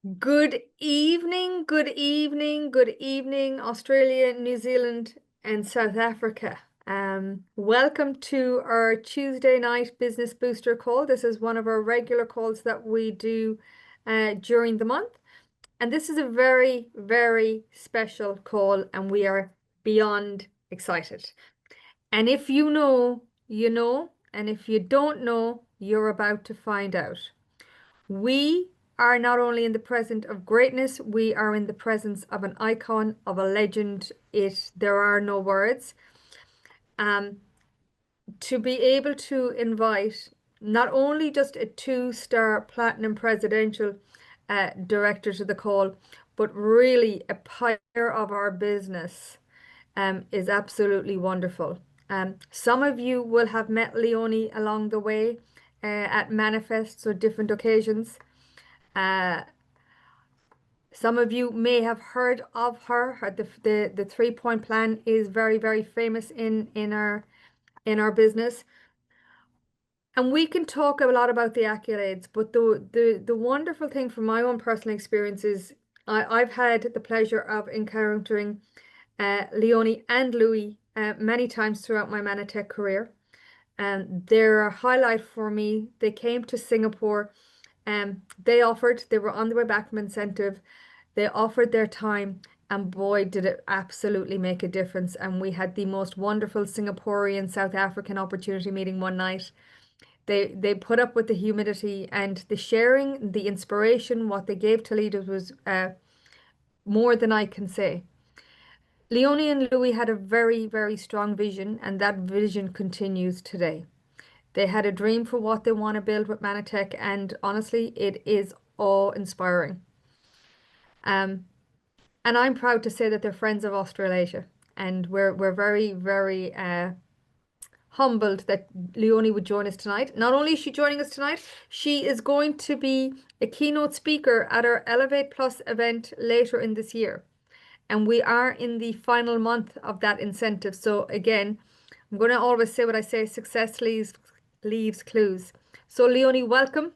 Good evening, good evening, Australia, New Zealand, and South Africa. Welcome to our Tuesday night business booster call. This is one of our regular calls that we do during the month. And this is a very, very special call, and we are beyond excited. And if you know, you know, and if you don't know, you're about to find out. We are not only in the presence of greatness, we are in the presence of an icon, of a legend. There are no words. Um, to be able to invite not only just a two-star platinum presidential director to the call, but really a pioneer of our business is absolutely wonderful. Some of you will have met Leone along the way at manifests or different occasions. Uh, some of you may have heard of her. The 3-point plan is very, very famous in our business. And we can talk a lot about the accolades, but the wonderful thing from my own personal experience is I've had the pleasure of encountering Leone and Louis many times throughout my Mannatech career. And they're a highlight for me. They came to Singapore. They were on the way back from incentive. They offered their time, and boy, did it absolutely make a difference. And we had the most wonderful Singaporean South African opportunity meeting one night. They put up with the humidity and the sharing, the inspiration, what they gave to leaders was more than I can say. Leone and Louis had a very, very strong vision, and that vision continues today. They had a dream for what they want to build with Mannatech, and honestly, it is awe-inspiring. Um, and I'm proud to say that they're friends of Australasia, and we're very, very humbled that Leone would join us tonight. Not only is she joining us tonight, she is going to be a keynote speaker at our Elevate Plus event later in this year. And we are in the final month of that incentive. So again, I'm going to always say what I say, success leaves clues. So Leone, welcome.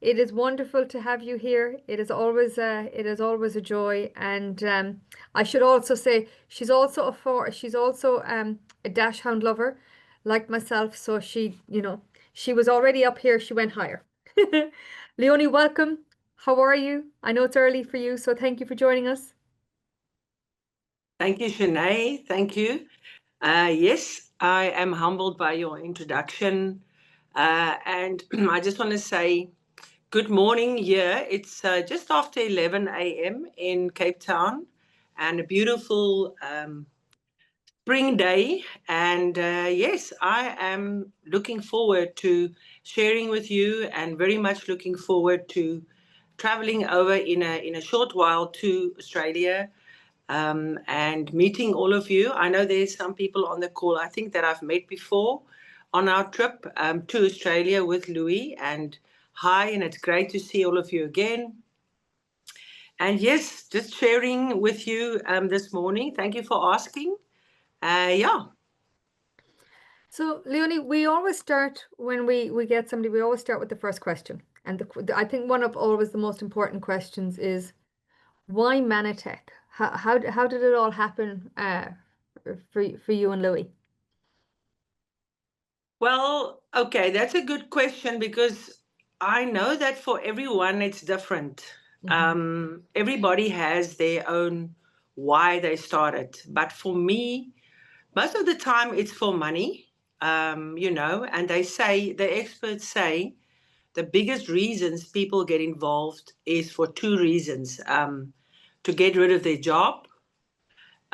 It is wonderful to have you here. It is always a joy. And I should also say she's also a dash hound lover, like myself. So she was already up here. She went higher. Leone, welcome. How are you? I know it's early for you, so thank you for joining us. Thank you, Shanae. Thank you. Yes, I am humbled by your introduction. And I just want to say good morning here. It's just after 11 a.m. in Cape Town and a beautiful spring day. And yes, I am looking forward to sharing with you and very much looking forward to traveling over in a short while to Australia and meeting all of you. I know there's some people on the call I think that I've met before on our trip to Australia with Louis. And hi, and it's great to see all of you again. And yes, just sharing with you this morning. Thank you for asking. Yeah. So, Leonie, we always start when we get somebody, we always start with the first question. And I think one of always the most important questions is why Mannatech? How did it all happen for you and Louis? Well, okay, that's a good question because I know that for everyone it's different. Mhm. Everybody has their own why they started. But for me, most of the time it's for money, and the experts say the biggest reasons people get involved is for two reasons to get rid of their job,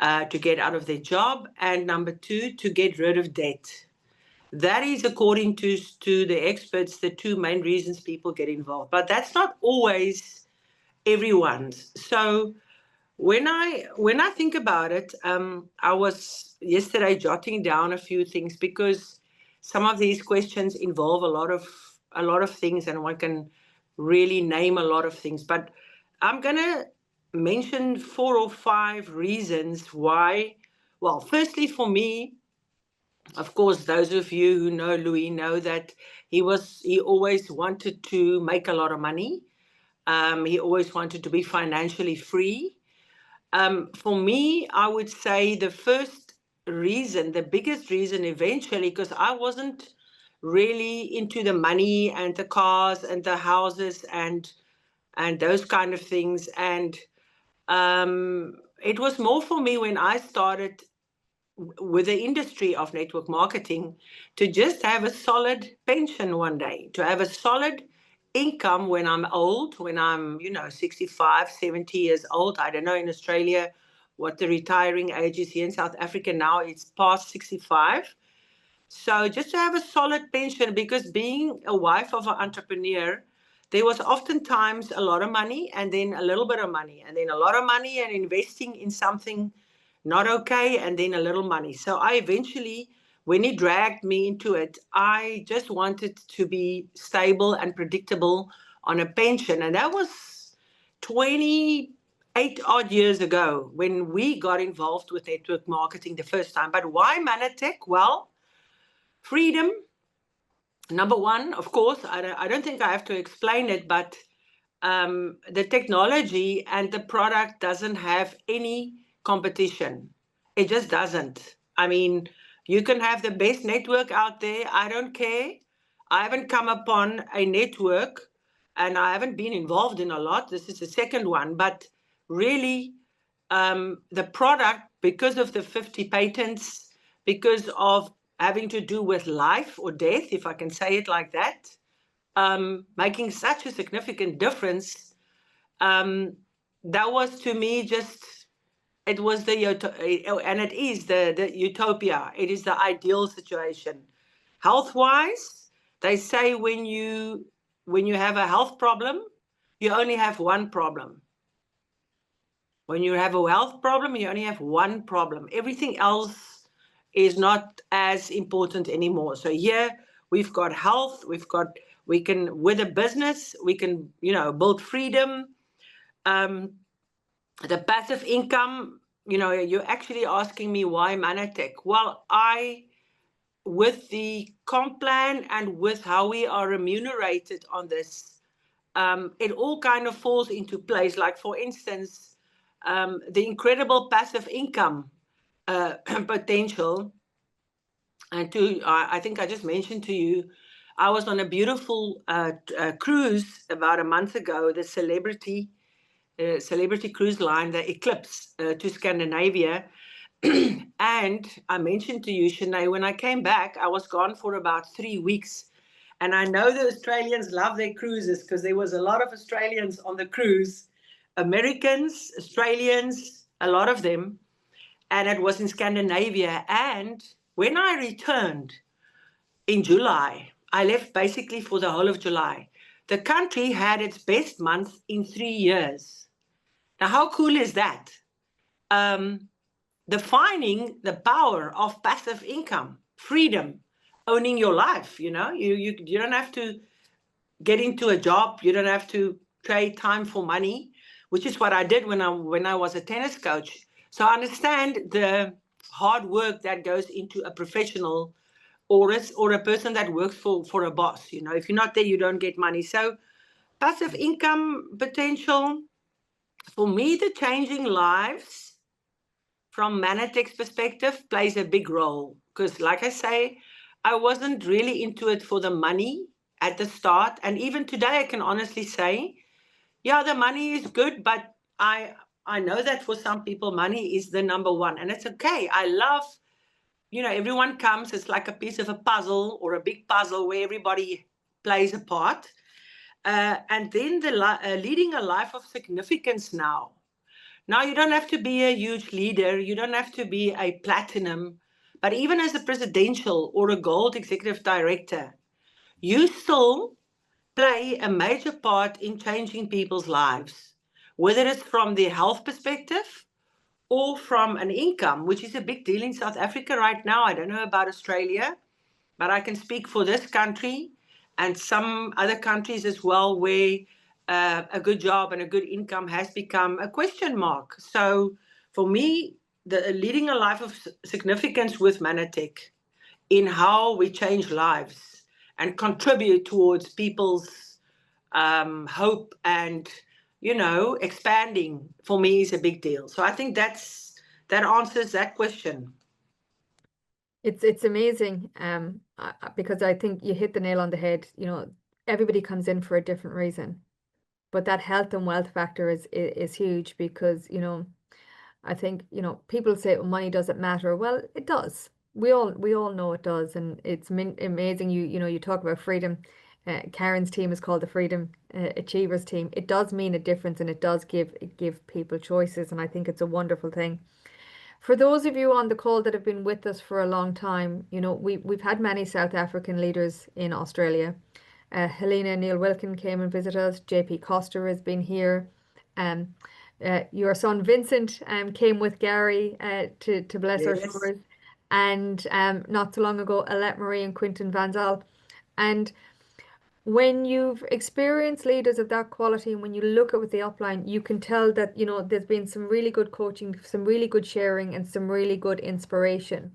to get out of their job, and number two, to get rid of debt. That is, according to the experts, the two main reasons people get involved. But that's not always everyone's. So when I think about it, I was yesterday jotting down a few things because some of these questions involve a lot of things, and one can really name a lot of things. But I'm gonna mention 4 or 5 reasons why. Well, firstly, for me, of course, those of you who know Louis know that he always wanted to make a lot of money. He always wanted to be financially free. For me, I would say the first reason, the biggest reason eventually, because I wasn't really into the money and the cars and the houses and those kind of things. And it was more for me when I started with the industry of network marketing to just have a solid pension one day, to have a solid income when I'm old, when I'm, 65, 70 years old. I don't know in Australia what the retiring age is. Here in South Africa now, it's past 65. So just to have a solid pension, because being a wife of an entrepreneur, there was oftentimes a lot of money and then a little bit of money and then a lot of money and investing in something not okay and then a little money. So I eventually, when he dragged me into it, I just wanted to be stable and predictable on a pension. And that was 28 odd years ago when we got involved with network marketing the first time. But why Mannatech? Well, freedom, number one, of course. I don't think I have to explain it, but the technology and the product doesn't have any competition. It just doesn't. I mean, you can have the best network out there. I don't care. I haven't come upon a network and I haven't been involved in a lot. This is the second one. But really, the product, because of the 50 patents, because of having to do with life or death, if I can say it like that, making such a significant difference, that was to me just, it was and it is the utopia. It is the ideal situation. Health-wise, they say when you have a health problem, you only have one problem. When you have a health problem, you only have one problem. Everything else is not as important anymore. So here we've got health, we can, with a business, we can, build freedom. The passive income, you're actually asking me why Mannatech. Well, with the comp plan and with how we are remunerated on this, it all kind of falls into place. Like, for instance, the incredible passive income potential. And I think I just mentioned to you, I was on a beautiful cruise about a month ago, the celebrity cruise line, the Eclipse, to Scandinavia. And I mentioned to you, Shanae, when I came back, I was gone for about 3 weeks. And I know the Australians love their cruises because there was a lot of Australians on the cruise, Americans, Australians, a lot of them. And it was in Scandinavia. And when I returned in July, I left basically for the whole of July. The country had its best month in 3 years. Now, how cool is that? Defining the power of passive income, freedom, owning your life. You don't have to get into a job. You don't have to trade time for money, which is what I did when I was a tennis coach. So I understand the hard work that goes into a professional or a person that works for a boss. If you're not there, you don't get money. So passive income potential, for me, the changing lives from Mannatech's perspective plays a big role. Because like I say, I wasn't really into it for the money at the start. And even today, I can honestly say, yeah, the money is good, but I know that for some people, money is the number one. And it's okay. I love, everyone comes, it's like a piece of a puzzle or a big puzzle where everybody plays a part. And then leading a life of significance now. Now, you don't have to be a huge leader. You don't have to be a platinum. But even as a presidential or a gold executive director, you still play a major part in changing people's lives, whether it's from their health perspective or from an income, which is a big deal in South Africa right now. I don't know about Australia, but I can speak for this country and some other countries as well, where a good job and a good income has become a question mark. So for me, leading a life of significance with Mannatech in how we change lives and contribute towards people's hope, and, you know, expanding for me is a big deal. So I think that answers that question. It's amazing, because I think you hit the nail on the head. You know, everybody comes in for a different reason, but that health and wealth factor is huge because, you know, I think, you know, people say, "Oh, money doesn't matter." Well, it does. We all know it does, and it's amazing. You know, you talk about freedom. Karen's team is called the Freedom Achievers team. It does mean a difference, and it does give people choices, and I think it's a wonderful thing. For those of you on the call that have been with us for a long time, you know, we've had many South African leaders in Australia. Helena Neil Wilkin came and visited us. JP Coster has been here. Um, your son Vincent came with Gary to bless our Yes. shores. And not so long ago, Alette Marie and Quinton Van Zyl. And when you've experienced leaders of that quality and when you look at the upline, you can tell that, you know, there's been some really good coaching, some really good sharing, and some really good inspiration.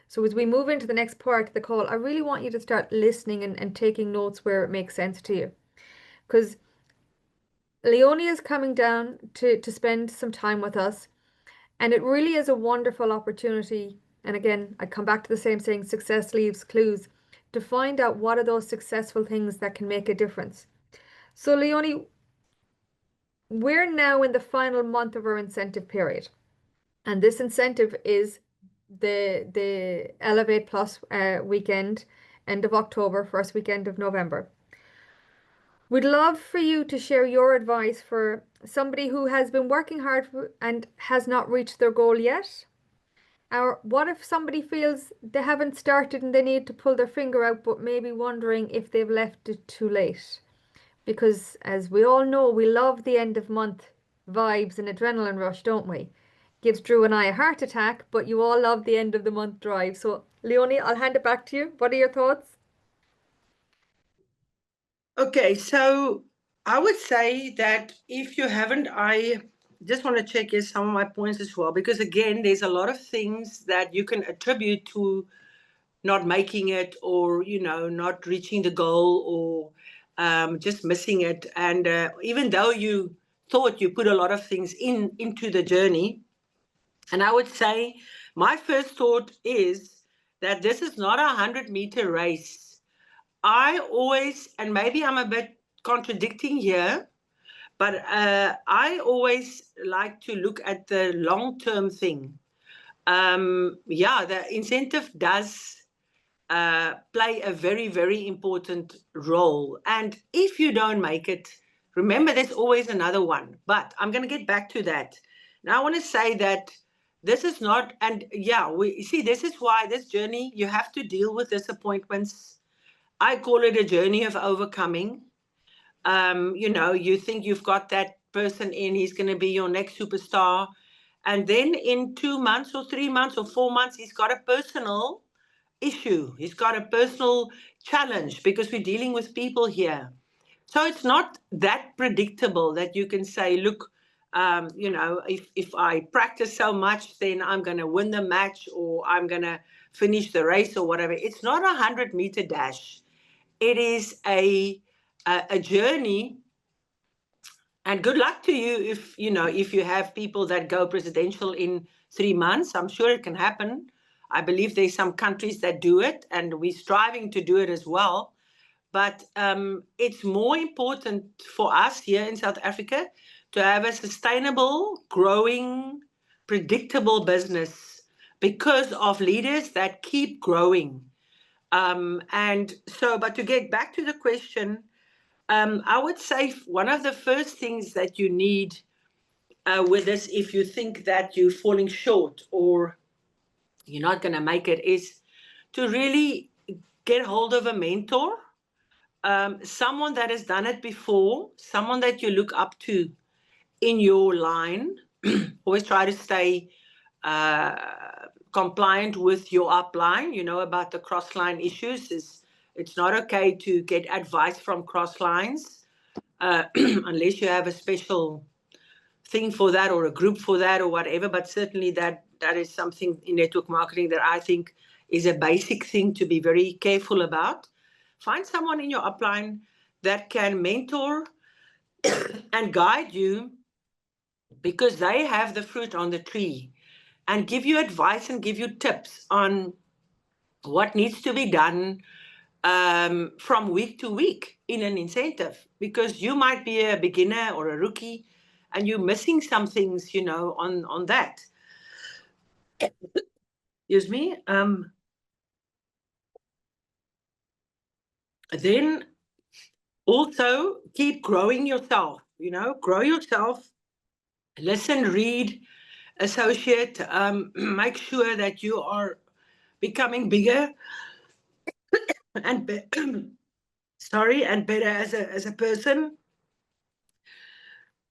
So as we move into the next part of the call, I really want you to start listening and taking notes where it makes sense to you. Because Leone is coming down to spend some time with us, and it really is a wonderful opportunity. And again, I come back to the same saying, success leaves clues, to find out what are those successful things that can make a difference. So Leone, we're now in the final month of our incentive period, and this incentive is the Elevate Plus weekend, end of October, first weekend of November. We'd love for you to share your advice for somebody who has been working hard and has not reached their goal yet. Or what if somebody feels they haven't started and they need to pull their finger out, but maybe wondering if they've left it too late? Because as we all know, we love the end of month vibes and adrenaline rush, don't we? Gives Drew and I a heart attack, but you all love the end of the month drive. So, Leonie, I'll hand it back to you. What are your thoughts? Okay, so I would say that if you haven't, I just want to check in some of my points as well, because again, there's a lot of things that you can attribute to not making it, or, you know, not reaching the goal, or just missing it. And even though you thought you put a lot of things into the journey, and I would say my first thought is that this is not a 100-meter race. I always, and maybe I'm a bit contradicting here, but I always like to look at the long-term thing. Yeah, the incentive does play a very, very important role. And if you don't make it, remember there's always another one. But I'm going to get back to that. Now I want to say that this is not, and yeah, we see, this is why this journey, you have to deal with disappointments. I call it a journey of overcoming. You know, you think you've got that person in, he's going to be your next superstar. And then in 2 months or 3 months or 4 months, he's got a personal issue. He's got a personal challenge, because we're dealing with people here. So it's not that predictable that you can say, look, you know, if I practice so much, then I'm going to win the match, or I'm going to finish the race, or whatever. It's not a 100-meter dash. It is a journey. And good luck to you if, you know, if you have people that go presidential in 3 months. I'm sure it can happen. I believe there's some countries that do it, and we're striving to do it as well. But it's more important for us here in South Africa to have a sustainable, growing, predictable business, because of leaders that keep growing. And so, but to get back to the question, I would say one of the first things that you need with this, if you think that you're falling short or you're not going to make it, is to really get hold of a mentor, someone that has done it before, someone that you look up to in your line. Always try to stay compliant with your upline. You know about the cross-line issues. It's not okay to get advice from cross-lines unless you have a special thing for that, or a group for that, or whatever. But certainly that is something in network marketing that I think is a basic thing to be very careful about. Find someone in your upline that can mentor and guide you, because they have the fruit on the tree and give you advice and give you tips on what needs to be done from week to week in an incentive, because you might be a beginner or a rookie and you're missing some things, on that. Excuse me. Then also keep growing yourself, grow yourself, listen, read, associate, make sure that you are becoming bigger and and better as a person.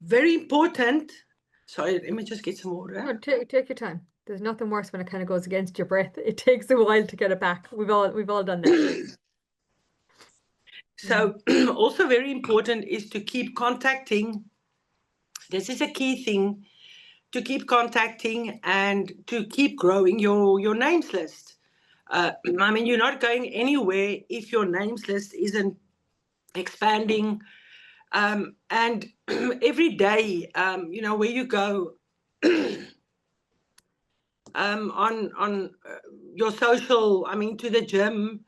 Very important. Sorry, let me just get some water. No, take your time. There's nothing worse when it kind of goes against your breath. It takes a while to get it back. We've all done that. So also very important is to keep contacting. This is a key thing, to keep contacting and to keep growing your names list. I mean, you're not going anywhere if your names list isn't expanding. And every day, where you go on your social, I mean, to the gym,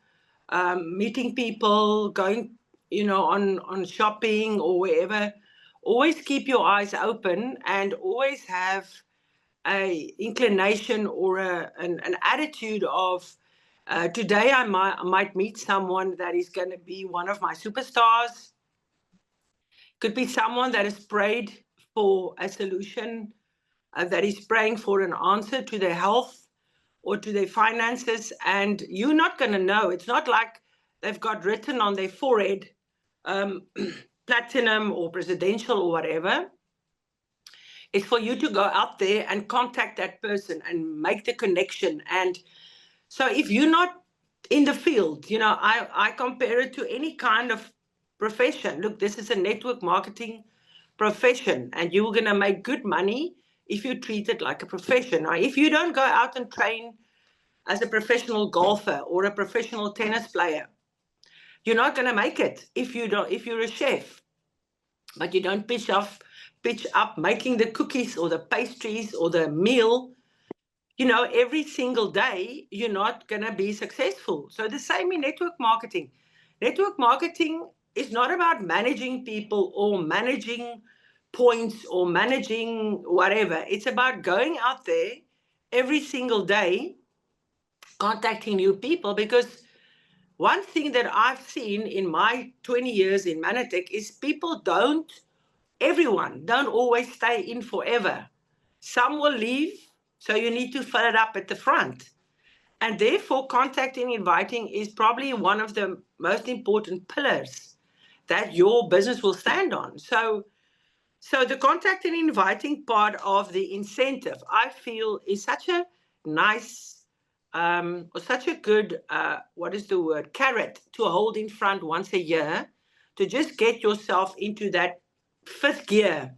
meeting people, going, on shopping or wherever, always keep your eyes open and always have a inclination or an attitude of, today I might meet someone that is going to be one of my superstars. Could be someone that has prayed for a solution, that is praying for an answer to their health or to their finances, and you're not going to know. It's not like they've got written on their forehead platinum or presidential or whatever. It's for you to go out there and contact that person and make the connection. And so if you're not in the field, I compare it to any kind of profession. Look, this is a network marketing profession, and you're going to make good money if you treat it like a profession. Now, if you don't go out and train as a professional golfer or a professional tennis player, you're not going to make it. If you're a chef, but you don't pitch up making the cookies or the pastries or the meal, every single day, you're not going to be successful. So the same in network marketing. Network marketing is not about managing people or managing points or managing whatever. It's about going out there every single day, contacting new people, because one thing that I've seen in my 20 years in Mannatech is everyone don't always stay in forever. Some will leave, so you need to fill it up at the front. And therefore, contacting and inviting is probably one of the most important pillars that your business will stand on. So the contact and inviting part of the incentive, I feel, is such a nice or such a good, carrot to hold in front once a year, to just get yourself into that fifth gear,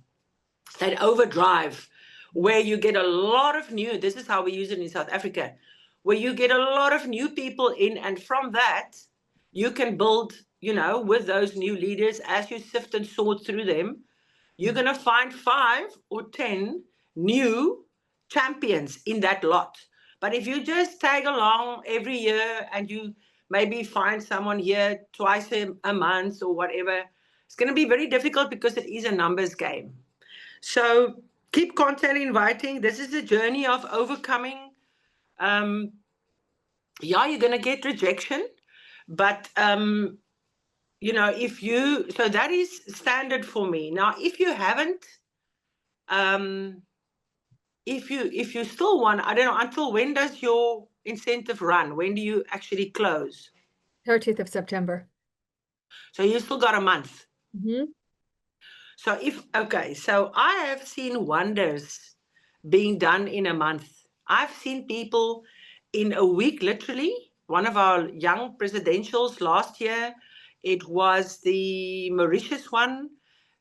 that overdrive, where you get a lot of this is how we use it in South Africa, where you get a lot of new people in, and from that, you can build, with those new leaders, as you sift and sort through them, you're going to find 5 or 10 new champions in that lot. But if you just tag along every year and you maybe find someone here twice a month or whatever, it's going to be very difficult, because it is a numbers game. So keep contact inviting. This is a journey of overcoming. You're going to get rejection, but so that is standard for me. Now, if you haven't, if you still want, I don't know, until when does your incentive run? When do you actually close? 30th of September. So you still got a month. Mm-hmm. So I have seen wonders being done in a month. I've seen people in a week, literally. One of our young presidentials last year, it was the Mauritius one.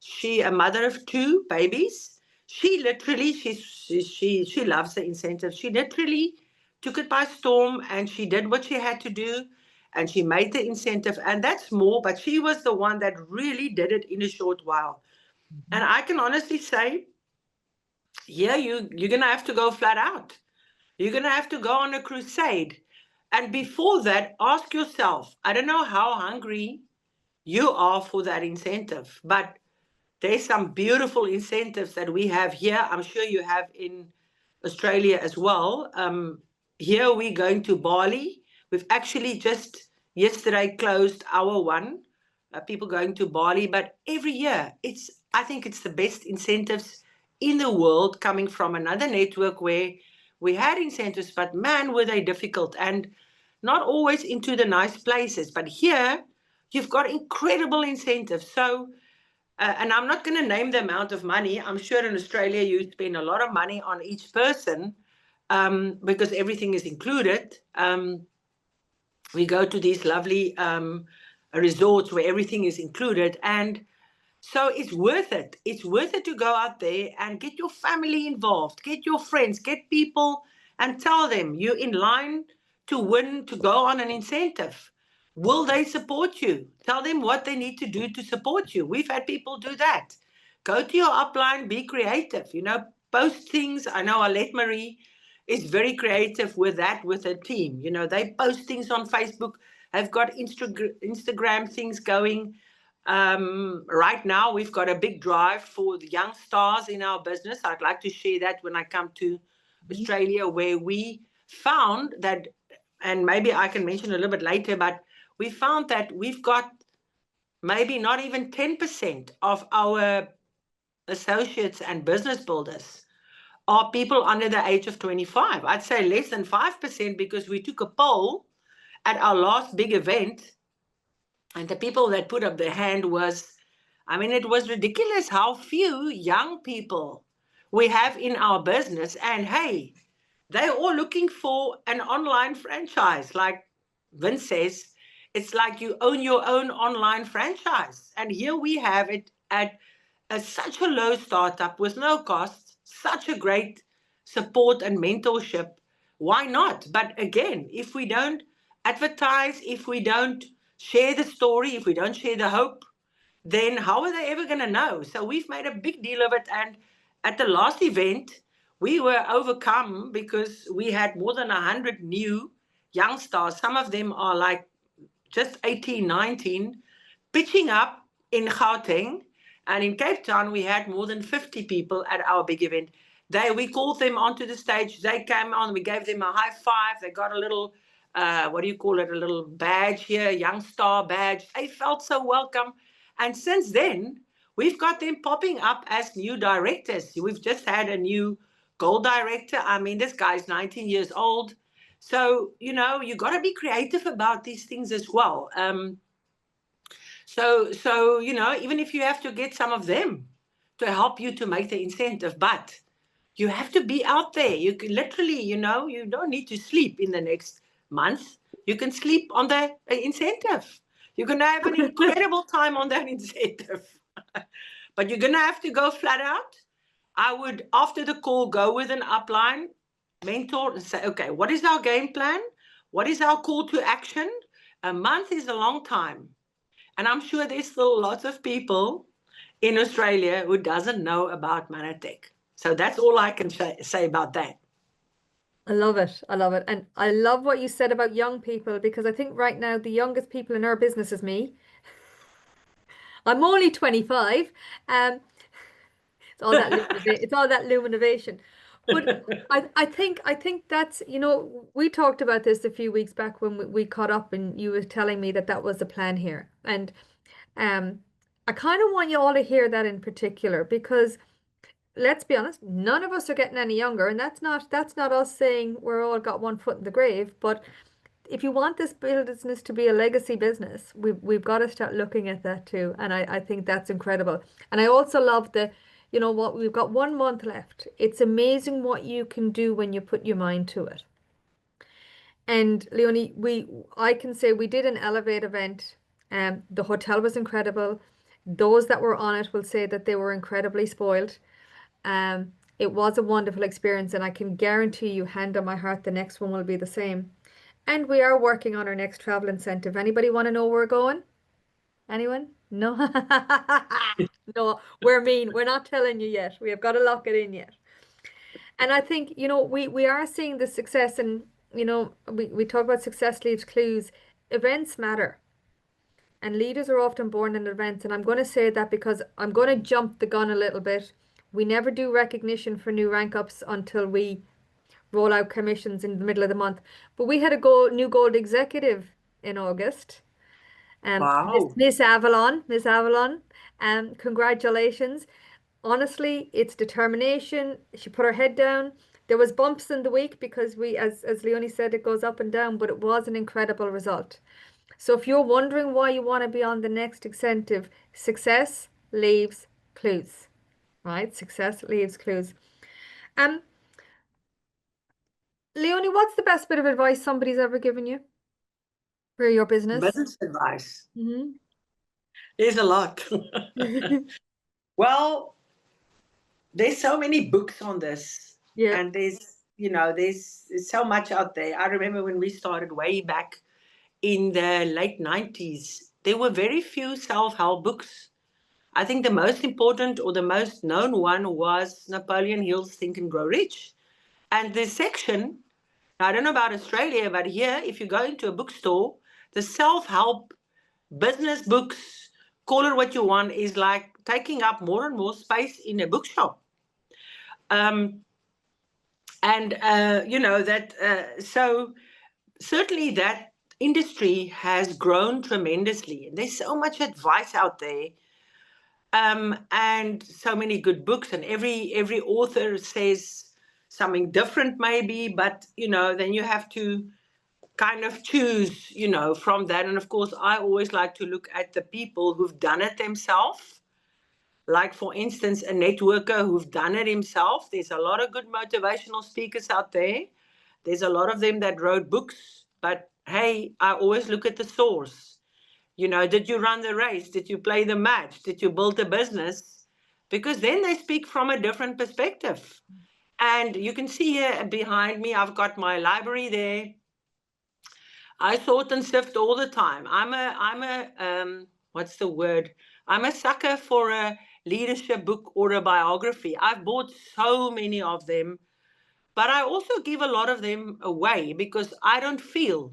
She, a mother of 2 babies. She literally, she loves the incentive. She literally took it by storm, and she did what she had to do. and she made the incentive, and that's more, but she was the one that really did it in a short while. And I can honestly say, yeah, you're gonna have to go flat out. You're gonna have to go on a crusade. And before that, ask yourself, I don't know how hungry you are for that incentive, but there's some beautiful incentives that we have here. I'm sure you have in Australia as well. Here we're going to Bali. We've actually just yesterday closed our one. People going to Bali, but every year I think it's the best incentives in the world coming from another network where we had incentives, but man, were they difficult and not always into the nice places. But here you've got incredible incentives. So and I'm not going to name the amount of money. I'm sure in Australia you spend a lot of money on each person because everything is included. We go to these lovely resorts where everything is included. And so it's worth it. It's worth it to go out there and get your family involved, get your friends, get people and tell them you're in line to win, to go on an incentive. Will they support you? Tell them what they need to do to support you. We've had people do that. Go to your upline, be creative, post things. I know Alette Marie is very creative with that, with her team. They post things on Facebook, have got Instagram things going. Right now, we've got a big drive for the young stars in our business. I'd like to share that when I come to Australia, where we found that, and maybe I can mention a little bit later, but we found that we've got maybe not even 10% of our associates and business builders are people under the age of 25. I'd say less than 5% because we took a poll at our last big event. And the people that put up their hand it was ridiculous how few young people we have in our business. And hey, they're all looking for an online franchise. Like Vince says, it's like you own your own online franchise. And here we have it at such a low startup with no cost, such a great support and mentorship. Why not? But again, if we don't advertise, if we don't share the story, if we don't share the hope, then how are they ever going to know? So we've made a big deal of it. And at the last event, we were overcome because we had more than 100 new young stars. Some of them are like just 18, 19, pitching up in Gauteng. And in Cape Town, we had more than 50 people at our big event. We called them onto the stage. They came on. We gave them a high five. They got a little, what do you call it, a little badge here, young star badge. They felt so welcome. And since then, we've got them popping up as new directors. We've just had a new gold director. This guy's 19 years old. So, you got to be creative about these things as well. So even if you have to get some of them to help you to make the incentive, but you have to be out there. You can literally, you don't need to sleep in the next month. You can sleep on the incentive. You're going to have an incredible time on that incentive. But you're going to have to go flat out. I would, after the call, go with an upline mentor and say, okay, what is our game plan? What is our call to action? A month is a long time. And I'm sure there's still lots of people in Australia who doesn't know about Mannatech. So that's all I can say about that. I love it. I love it. And I love what you said about young people, because I think right now the youngest people in our business is me. I'm only 25. It's all that Luminovation. But I think that's, we talked about this a few weeks back when we caught up and you were telling me that was the plan here. And I kind of want you all to hear that in particular, because let's be honest, none of us are getting any younger, and that's not us saying we're all got one foot in the grave. But if you want this business to be a legacy business, we've got to start looking at that too. And I think that's incredible. And I also love what we've got 1 month left. It's amazing what you can do when you put your mind to it. And Leonie, I can say we did an Elevate event. The hotel was incredible. Those that were on it will say that they were incredibly spoiled. It was a wonderful experience, and I can guarantee you, hand on my heart, the next one will be the same. And we are working on our next travel incentive. Anybody want to know where we're going? Anyone? No? No, we're mean. We're not telling you yet. We have got to lock it in yet. And I think, we are seeing the success, and, we talk about success leaves clues. Events matter. And leaders are often born in events. And I'm going to say that because I'm going to jump the gun a little bit. We never do recognition for new rank ups until we roll out commissions in the middle of the month. But we had a new gold executive in August. Wow. Miss Avalon, congratulations. Honestly, it's determination. She put her head down. There was bumps in the week because as Leonie said, it goes up and down, but it was an incredible result. So if you're wondering why you want to be on the next incentive, success leaves clues, right? Success leaves clues. Um, Leonie, what's the best bit of advice somebody's ever given you for your business? Business advice. Mm-hmm. There's a lot. Well, there's so many books on this, Yeah, and there's so much out there. I remember when we started way back in the late 90s, there were very few self-help books. I think the most important or the most known one was Napoleon Hill's Think and Grow Rich. And the section, I don't know about Australia, but here, if you go into a bookstore, the self-help business books, call it what you want, is like taking up more and more space in a bookshop. Um, and so certainly that industry has grown tremendously, and there's so much advice out there, and so many good books, and every author says something different maybe, but then you have to kind of choose from that. And of course, I always like to look at the people who've done it themselves, like for instance a networker who've done it himself. There's a lot of good motivational speakers out there. There's a lot of them that wrote books, but hey, I always look at the source. Did you run the race? Did you play the match? Did you build a business? Because then they speak from a different perspective. And you can see here behind me, I've got my library there. I sort and sift all the time. What's the word? I'm a sucker for a leadership book or a biography. I've bought so many of them, but I also give a lot of them away because I don't feel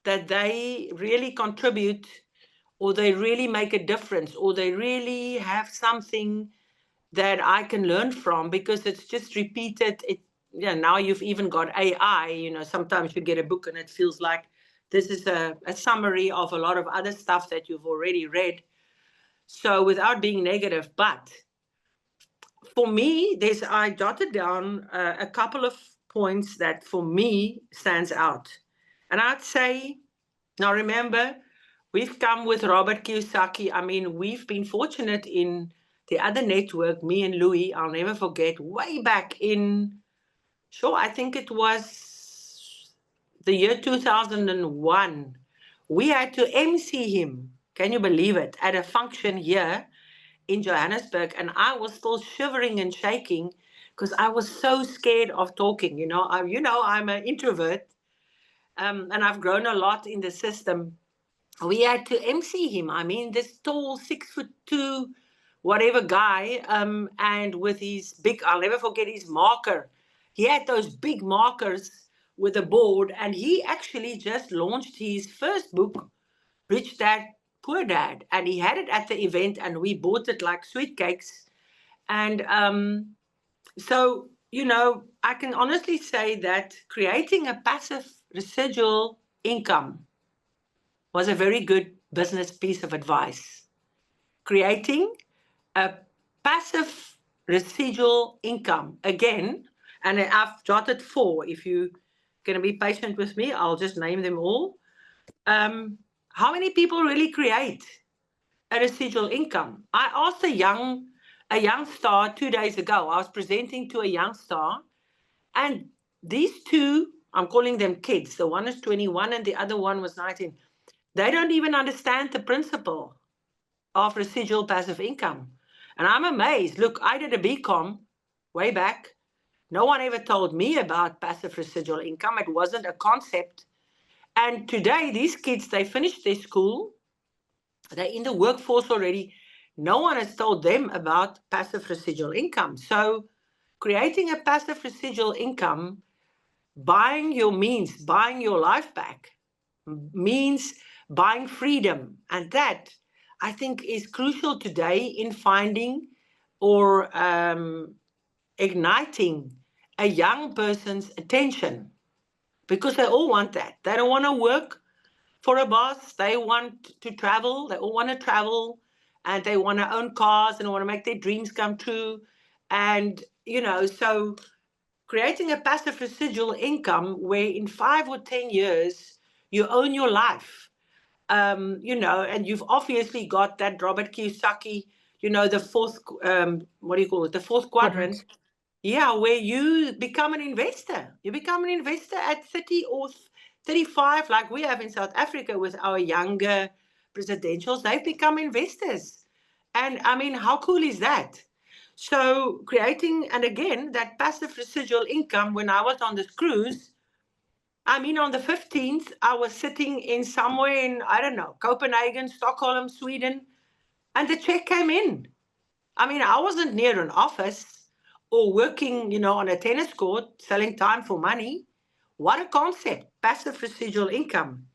that they really contribute, or they really make a difference, or they really have something that I can learn from, because it's just repeated. Now you've even got AI. Sometimes you get a book and it feels like this is a summary of a lot of other stuff that you've already read. So without being negative, but for me, I jotted down a couple of points that for me stands out. And I'd say, now remember, we've come with Robert Kiyosaki. I mean, we've been fortunate in the other network, me and Louis, I'll never forget, way back in, sure, I think it was the year 2001. We had to MC him, can you believe it, at a function here in Johannesburg. And I was still shivering and shaking because I was so scared of talking. I'm an introvert, and I've grown a lot in the system. We had to MC him. I mean, this tall 6'2", whatever guy, and with his big, I'll never forget his marker. He had those big markers with a board, and he actually just launched his first book, Rich Dad, Poor Dad, and he had it at the event, and we bought it like sweet cakes. And so, I can honestly say that creating a passive residual income was a very good business piece of advice. Creating a passive residual income. Again, and I've jotted 4. If you're going to be patient with me, I'll just name them all. How many people really create a residual income? I asked a young star 2 days ago. I was presenting to a young star, and these two, I'm calling them kids. The one is 21 and the other one was 19. They don't even understand the principle of residual passive income. And I'm amazed. Look, I did a BCom way back. No one ever told me about passive residual income. It wasn't a concept And today, these kids, they finished their school, they're in the workforce already. No one has told them about passive residual income. So creating a passive residual income, buying your means, buying your life back, means buying freedom. And that, I think, is crucial today in finding or igniting a young person's attention, because they all want that. They don't want to work for a boss. They want to travel. They all want to travel, and they want to own cars and want to make their dreams come true. And, so creating a passive residual income where in 5 or 10 years you own your life, and you've obviously got that Robert Kiyosaki, the fourth, what do you call it? The fourth quadrant. Yeah, where you become an investor. You become an investor at 30 or 35, like we have in South Africa with our younger presidentials. They've become investors. And I mean, how cool is that? So creating, and again, that passive residual income, when I was on this cruise, I mean, on the 15th, I was sitting in somewhere in, I don't know, Copenhagen, Stockholm, Sweden, and the check came in. I mean, I wasn't near an office or working, on a tennis court, selling time for money. What a concept, passive residual income.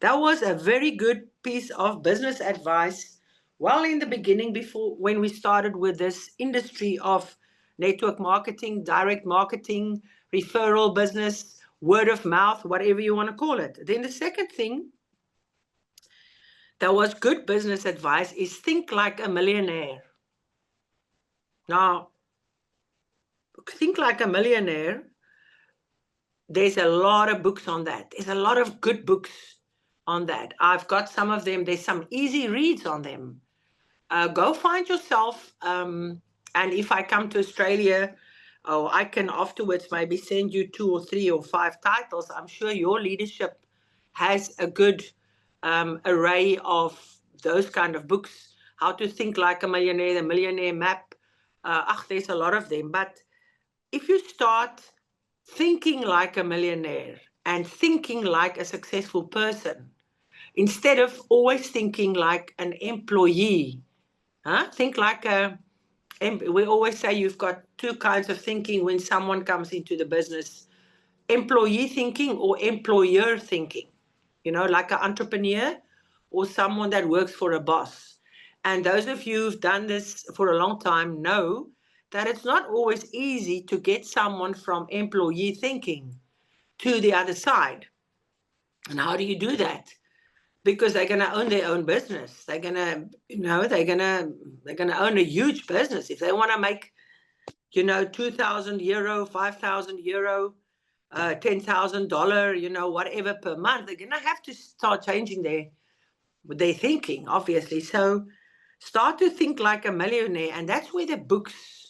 That was a very good piece of business advice. Well, in the beginning, before when we started with this industry of network marketing, direct marketing, referral business, word of mouth, whatever you want to call it. Then the second thing that was good business advice is think like a millionaire. Now, think like a millionaire. There's a lot of books on that. There's a lot of good books on that. I've got some of them. There's some easy reads on them. Go find yourself. And if I come to Australia, I can afterwards maybe send you 2 or 3 or 5 titles. I'm sure your leadership has a good array of those kind of books. How to Think Like a Millionaire, The Millionaire Map. There's a lot of them. But if you start thinking like a millionaire and thinking like a successful person, instead of always thinking like an employee, think like we always say you've got 2 kinds of thinking when someone comes into the business: employee thinking or employer thinking, like an entrepreneur or someone that works for a boss. And those of you who've done this for a long time know that it's not always easy to get someone from employee thinking to the other side. And how do you do that? Because they're going to own their own business. They're going to, they're going to own a huge business. If they want to make, 2,000 euro, 5,000 euro, $10,000, whatever per month, they're going to have to start changing their thinking, obviously. So start to think like a millionaire. And that's where the books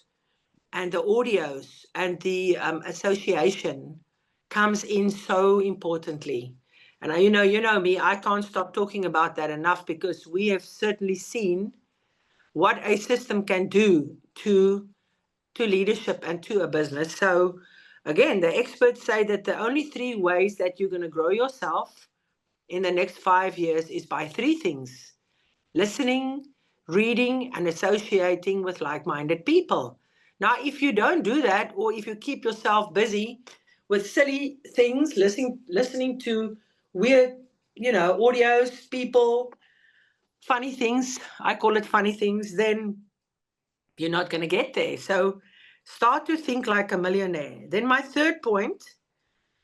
and the audios and the association comes in so importantly. And you know me, I can't stop talking about that enough, because we have certainly seen what a system can do to leadership and to a business. So again, the experts say that the only 3 ways that you're going to grow yourself in the next 5 years is by 3 things: listening, reading, and associating with like-minded people. Now, if you don't do that, or if you keep yourself busy with silly things, listening to weird, audios, people, funny things, I call it funny things, then you're not going to get there. So start to think like a millionaire. Then my third point,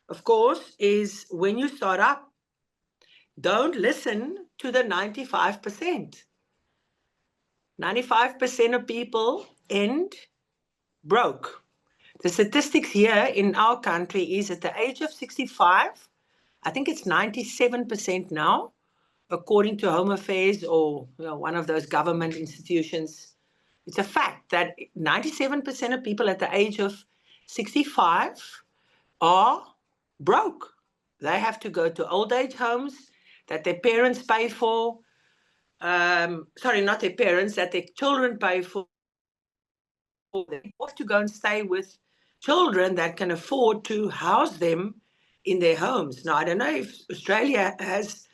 of course, is when you start up, don't listen to the 95%. 95% of people end broke. The statistics here in our country is at the age of 65, I think it's 97% now, according to Home Affairs or one of those government institutions. It's a fact that 97% of people at the age of 65 are broke. They have to go to old age homes that their parents pay for. Sorry, not their parents, that their children pay for. They have to go and stay with children that can afford to house them in their homes. Now, I don't know if Australia has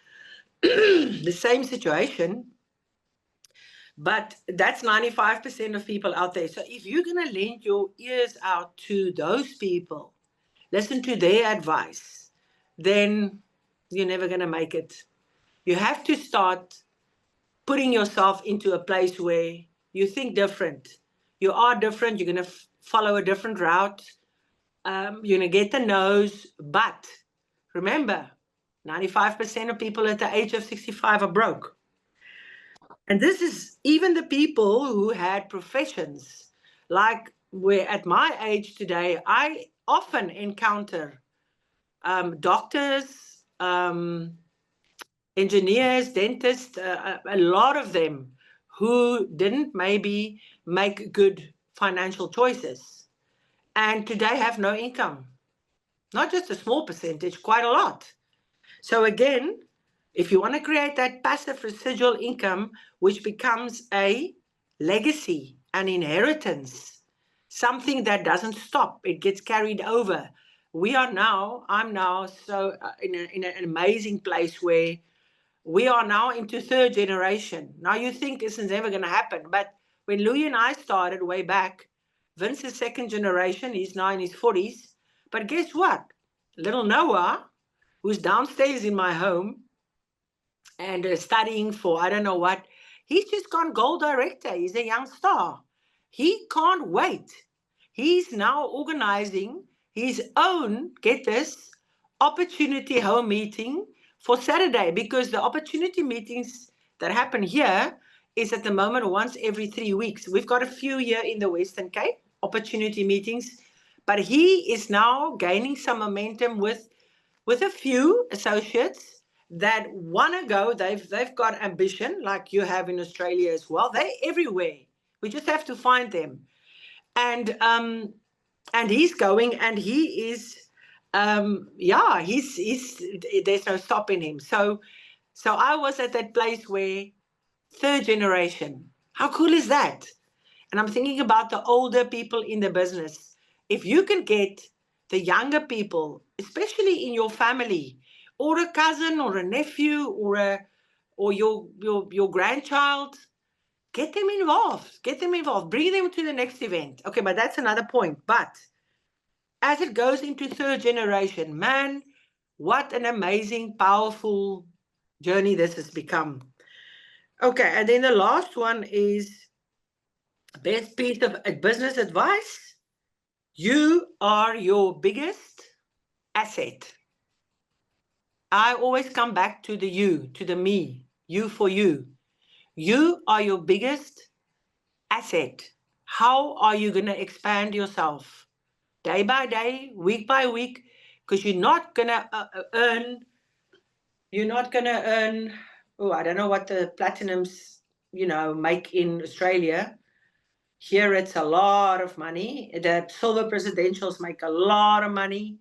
the same situation, but that's 95% of people out there. So if you're going to lend your ears out to those people, listen to their advice, then you're never going to make it. You have to start putting yourself into a place where you think different. You are different. You're going to follow a different route. You're going to get the no's. But remember, 95% of people at the age of 65 are broke. And this is even the people who had professions. Like we're at my age today, I often encounter doctors, engineers, dentists, a lot of them who didn't maybe make good financial choices and today have no income. Not just a small percentage, quite a lot. So again, if you want to create that passive residual income, which becomes a legacy, an inheritance, something that doesn't stop, it gets carried over. I'm now so in an amazing place where we are now into third generation. Now you think this is never going to happen, but when Louis and I started way back, Vince is second generation, he's now in his 40s. But guess what? Little Noah, who's downstairs in my home and studying for I don't know what, he's just gone gold director. He's a young star. He can't wait. He's now organizing his own, get this, opportunity home meeting for Saturday, because the opportunity meetings that happen here is at the moment once every 3 weeks. We've got a few here in the Western Cape, opportunity meetings, but he is now gaining some momentum with a few associates that want to go. They've got ambition, like you have in Australia as well. They're everywhere. We just have to find them. And he's going, and he is he's there's no stopping him. So I was at that place where third generation. How cool is that? And I'm thinking about the older people in the business. If you can get the younger people, especially in your family, or a cousin or a nephew or your grandchild, get them involved. Get them involved. Bring them to the next event. Okay, but that's another point. But as it goes into third generation, man, what an amazing, powerful journey this has become. Okay, and then the last one is best piece of business advice. You are your biggest asset. I always come back to the you, to the me, you for you. You are your biggest asset. How are you going to expand yourself? Day by day, week by week, because you're not going to earn, oh, I don't know what the platinums, make in Australia. Here it's a lot of money. The silver presidentials make a lot of money,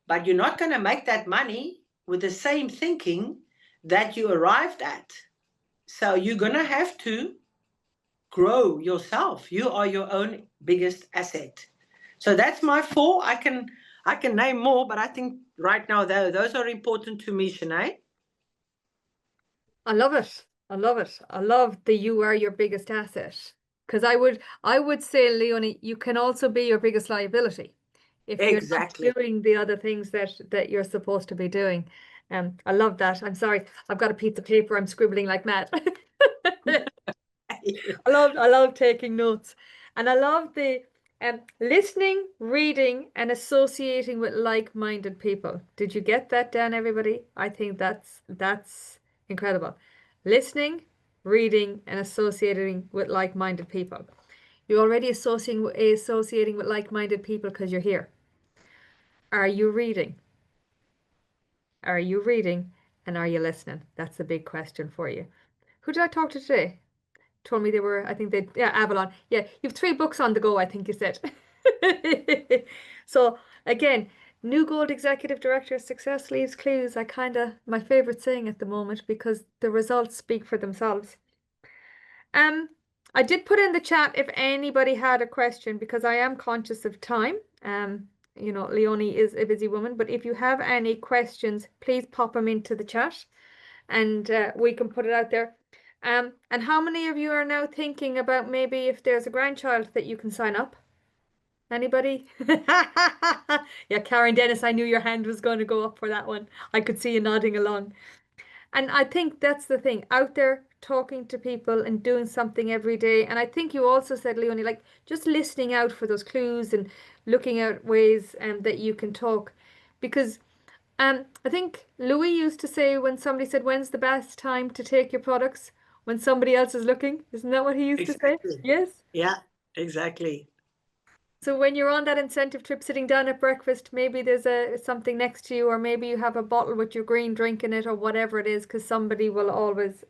but you're not going to make that money with the same thinking that you arrived at. So you're going to have to grow yourself. You are your own biggest asset. So that's my 4. I can name more, but I think right now those are important to me, Shanae. I love it. I love it. I love the you are your biggest asset. Because I would say, Leonie, you can also be your biggest liability if you're not doing the other things that you're supposed to be doing. I love that. I'm sorry, I've got a piece of paper. I'm scribbling like mad. I love taking notes, and I love the listening, reading, and associating with like-minded people. Did you get that down, everybody? I think that's incredible. Listening, reading, and associating with like-minded people. You're already associating with like-minded people because you're here. Are you reading? Are you reading? And are you listening? That's the big question for you. Who did I talk to today? Told me they were, I think Avalon. Yeah, you've 3 books on the go, I think you said. So again, New Gold Executive Director, Success Leaves Clues. My favorite saying at the moment, because the results speak for themselves. I did put in the chat if anybody had a question, because I am conscious of time. Leonie is a busy woman, but if you have any questions, please pop them into the chat and we can put it out there. And how many of you are now thinking about maybe if there's a grandchild that you can sign up? Anybody? Yeah, Karen Dennis, I knew your hand was going to go up for that one. I could see you nodding along. And I think that's the thing, out there talking to people and doing something every day. And I think you also said, Leonie, like just listening out for those clues and looking at ways that you can talk. Because I think Louis used to say when somebody said, when's the best time to take your products? When somebody else is looking. Isn't that what he used to say? Exactly. Yes. Yeah, exactly. So when you're on that incentive trip sitting down at breakfast, maybe there's something next to you, or maybe you have a bottle with your green drink in it, or whatever it is, because somebody will always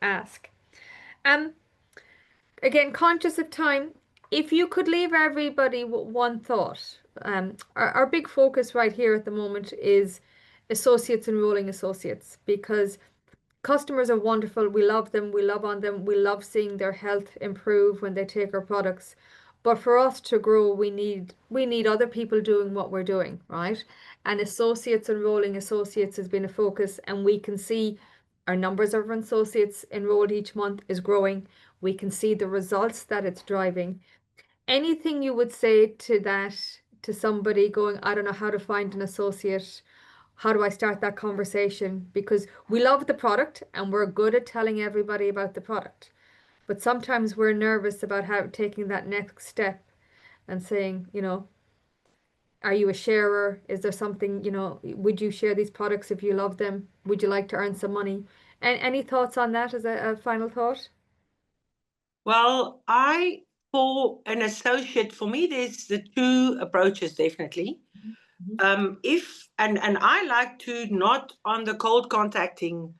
ask. Um, Again, conscious of time, if you could leave everybody with one thought, our big focus right here at the moment is associates enrolling associates, because customers are wonderful. We love them. We love on them. We love seeing their health improve when they take our products. But for us to grow, we need other people doing what we're doing, right? And associates enrolling associates has been a focus, and we can see our numbers of associates enrolled each month is growing. We can see the results that it's driving. Anything you would say to that, to somebody going, I don't know how to find an associate, how do I start that conversation? Because we love the product and we're good at telling everybody about the product. But sometimes we're nervous about taking that next step and saying, are you a sharer? Is there something, would you share these products if you love them? Would you like to earn some money? And any thoughts on that as a final thought? Well, for an associate, for me, there's the two approaches, definitely. Mhm. And I like to not on the cold contacting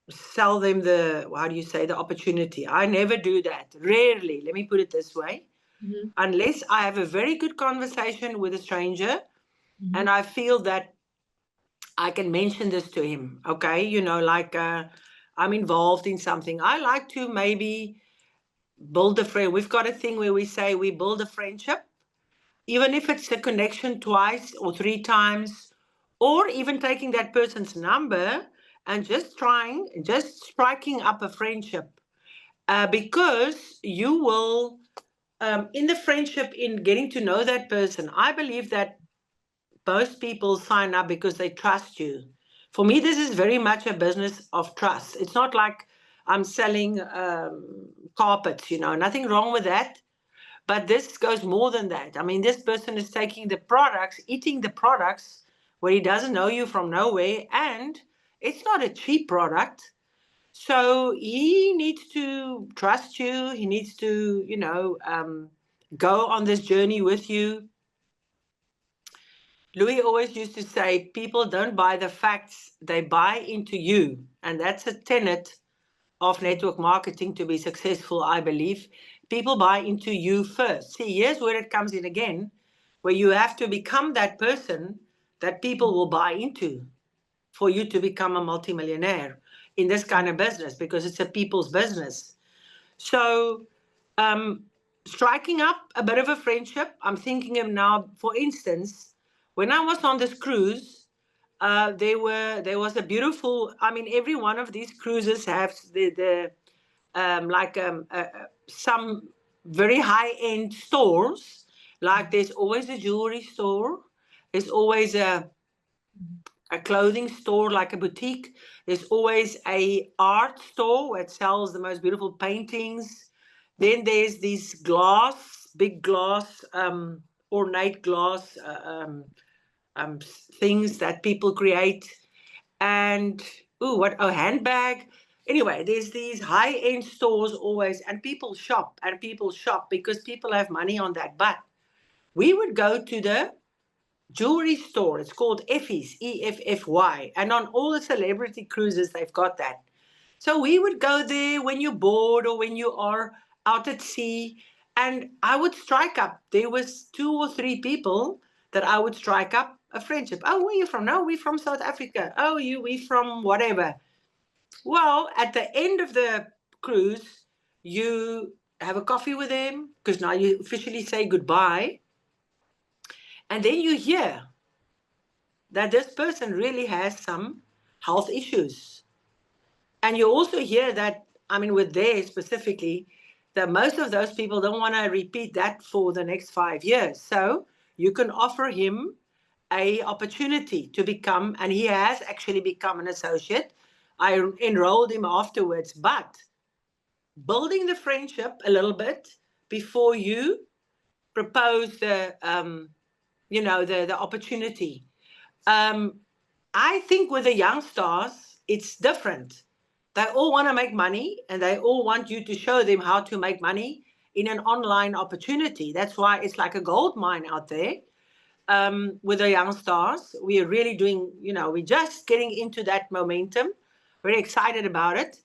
sell them the, how do you say, the opportunity. I never do that. Rarely, let me put it this way. Mhm. Unless I have a very good conversation with a stranger Mhm. and I feel that I can mention this to him, okay? Like I'm involved in something. I like to maybe build a friend. We've got a thing where we say we build a friendship, even if it's a connection twice or three times, or even taking that person's number and just striking up a friendship. Because you will, in the friendship, in getting to know that person, I believe that most people sign up because they trust you. For me, this is very much a business of trust. It's not like I'm selling carpets, nothing wrong with that. But this goes more than that. I mean, this person is taking the products, eating the products where he doesn't know you from nowhere, and it's not a cheap product. So he needs to trust you. He needs to, go on this journey with you. Louis always used to say, people don't buy the facts, they buy into you. And that's a tenet of network marketing to be successful, I believe. People buy into you first. See, here's where it comes in again, where you have to become that person that people will buy into for you to become a multimillionaire in this kind of business, because it's a people's business. So, um, striking up a bit of a friendship, I'm thinking of now, for instance, when I was on this cruise, there was a beautiful. I mean, every one of these cruises has the like some very high end stores. Like there's always a jewelry store. There's always a clothing store, like a boutique. There's always a art store that sells the most beautiful paintings. Then there's these big glass, ornate glass um, things that people create. And handbag. Anyway, there's these high-end stores always, and people shop because people have money on that. But we would go to the jewelry store. It's called Effie's, EFFY. And on all the celebrity cruises, they've got that. So we would go there when you're bored or when you are out at sea. And I would strike up. There was 2 or 3 people that I would strike up a friendship. Oh, where are you from? No, we're from South Africa. Oh, we from whatever. Well, at the end of the cruise, you have a coffee with them because now you officially say goodbye. And then you hear that this person really has some health issues. And you also hear that, I mean, with there specifically, that most of those people don't want to repeat that for the next 5 years. So you can offer him a opportunity to become, and he has actually become an associate. I enrolled him afterwards, but building the friendship a little bit before you propose the opportunity. I think with the young stars, it's different. They all want to make money, and they all want you to show them how to make money in an online opportunity. That's why it's like a gold mine out there. With the young stars, we are really doing, we're just getting into that momentum. Very excited about it.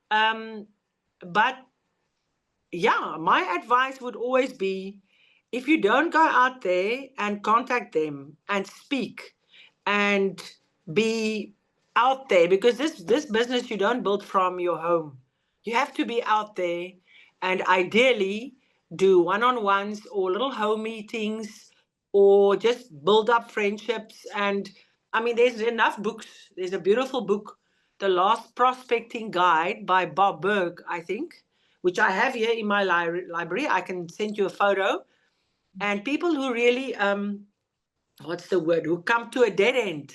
But yeah, my advice would always be, if you don't go out there and contact them and speak and be out there, because this business you don't build from your home. You have to be out there and ideally do one-on-ones or little home meetings or just build up friendships. And I mean, there's enough books. There's a beautiful book, The Last Prospecting Guide by Bob Berg, I think, which I have here in my library. I can send you a photo. And people who really, what's the word, who come to a dead end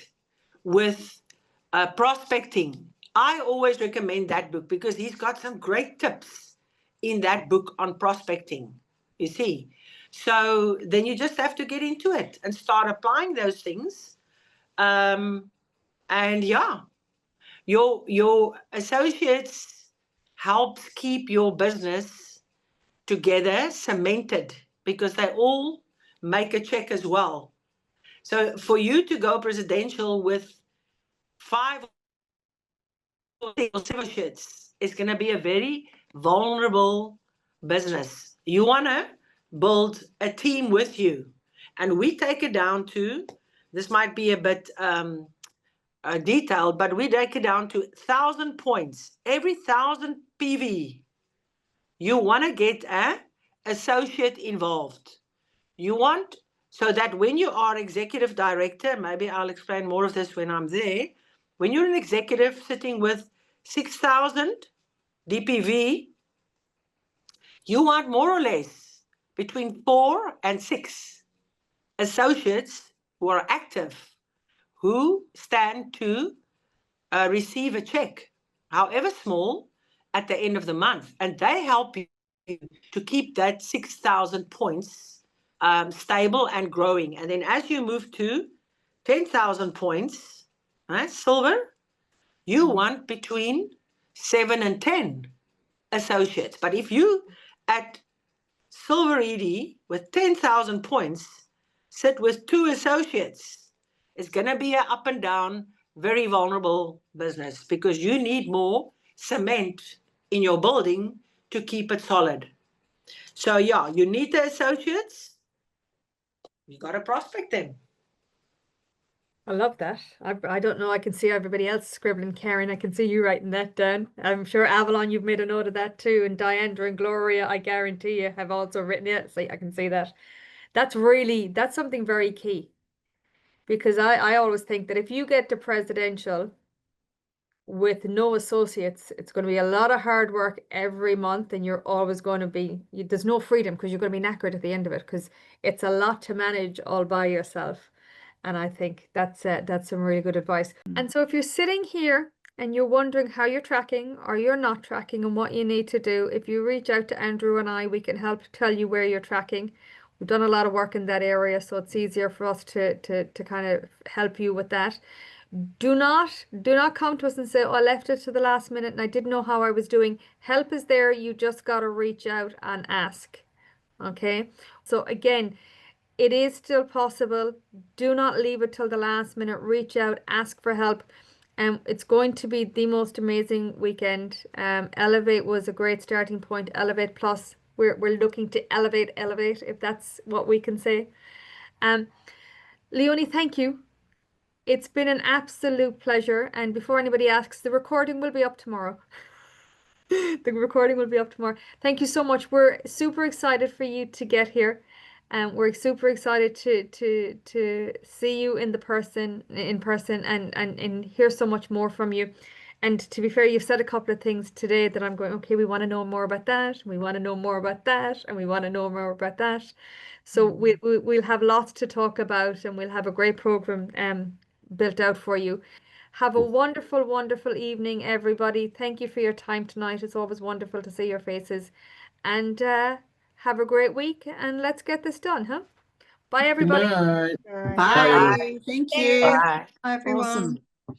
with prospecting, I always recommend that book because he's got some great tips in that book on prospecting, you see. So then you just have to get into it and start applying those things. And yeah, your associates helps keep your business together, cemented, because they all make a check as well. So for you to go presidential with 5 or 7 associates is going to be a very vulnerable business. You want to build a team with you. And we take it down to, this might be a bit detailed, but we take it down to 1,000 points. Every 1,000 PV, you want to get an associate involved. You want, so that when you are executive director, maybe I'll explain more of this when I'm there. When you're an executive sitting with 6,000 DPV, you want more or less between 4 and 6 associates who are active, who stand to receive a check, however small, at the end of the month. And they help you to keep that 6,000 points stable and growing. And then as you move to 10,000 points, right, silver, you want between 7 and 10 associates. But if you at silver ED with 10,000 points sit with 2 associates, it's going to be an up and down, very vulnerable business because you need more cement in your building to keep it solid. So yeah, you need the associates. You got to prospect them. I love that. I don't know. I can see everybody else scribbling. Karen, I can see you writing that down. I'm sure Avalon, you've made a note of that too. And Diandra and Gloria, I guarantee you have also written it. See, I can see that. That's something very key. Because I always think that if you get to presidential with no associates, it's going to be a lot of hard work every month, and you're always going to be, there's no freedom because you're going to be knackered at the end of it because it's a lot to manage all by yourself. And I think that's some really good advice. And so if you're sitting here and you're wondering how you're tracking or you're not tracking and what you need to do, if you reach out to Andrew and I, we can help tell you where you're tracking. We've done a lot of work in that area, so it's easier for us to kind of help you with that. Do not come to us and say, oh, I left it to the last minute and I didn't know how I was doing. Help is there. You just got to reach out and ask. Okay. So again, it is still possible. Do not leave it till the last minute. Reach out, ask for help. It's going to be the most amazing weekend. Elevate was a great starting point. Elevate Plus. We're looking to elevate, if that's what we can say. Leonie, thank you. It's been an absolute pleasure. And before anybody asks, the recording will be up tomorrow. The recording will be up tomorrow. Thank you so much. We're super excited for you to get here. We're super excited to see you in person and hear so much more from you. And to be fair, you've said a couple of things today that I'm going, okay, we want to know more about that, we want to know more about that, and we want to know more about that. So we'll have lots to talk about, and we'll have a great program built out for you. Have a wonderful, wonderful evening, everybody. Thank you for your time tonight. It's always wonderful to see your faces. And have a great week, and let's get this done, huh? Bye, everybody. Bye. Bye. Bye. Bye. Thank you. Bye. Bye, everyone. Awesome.